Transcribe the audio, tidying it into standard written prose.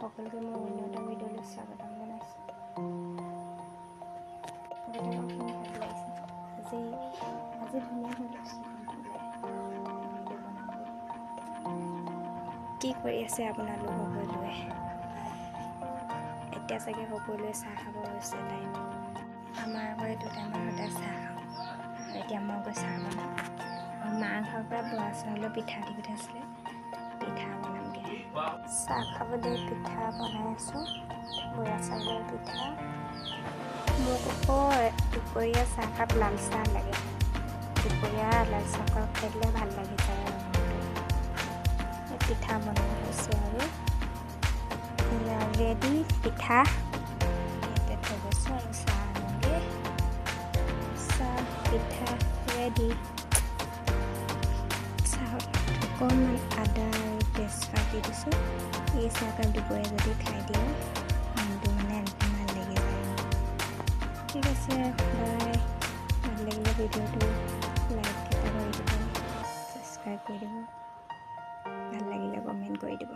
সকলোকে মোৰ অন্য এটা ভিডিঅ'লৈ স্বাগতম জনাইছোঁ। আজি ধুনীয়া হৈ কি কৰি আছে আপোনালোক সকলোৱে? এতিয়া চাগে সকলোৱে চাহ খাব হৈছে টাইম। আমাৰ আকৌ এইটো টাইমত সদায় চাহ খাওঁ। এতিয়া মই গৈ চাহ বনাম। মাৰ ঘৰৰ পৰা বৰা চাউলৰ পিঠা দি পঠাইছিলে, পিঠা বনামগৈ। চাহ খাবলৈ পিঠা বনাই আছোঁ, বৰা চাউলৰ পিঠা। মোক আকৌ দুপৰীয়া চাহকাপ লাল চাহ লাগে। দুপৰীয়া লাল চাহকাপ খাই দিলে ভাল লাগি যায়। পিঠা বনোৱা হৈছে আৰু ৰেডি পিঠা ইয়াতে থৈ গৈছোঁ আৰু চাহ আনোগৈ। চাহ পিঠা ৰেডি। চাহত অকণমান আদা আৰু তেজপাত দি দিছোঁ। এই চাহকাপ দুপৰীয়া যদি খাই দিওঁ মনটো মানে ভাল লাগি যায়। ঠিক আছে, বাই। ভাল লাগিলে ভিডিঅ'টো লাইক এটা কৰি দিব, ছাবস্ক্ৰাইব কৰি দিব, ভাল লাগিলে কমেণ্ট কৰি দিব।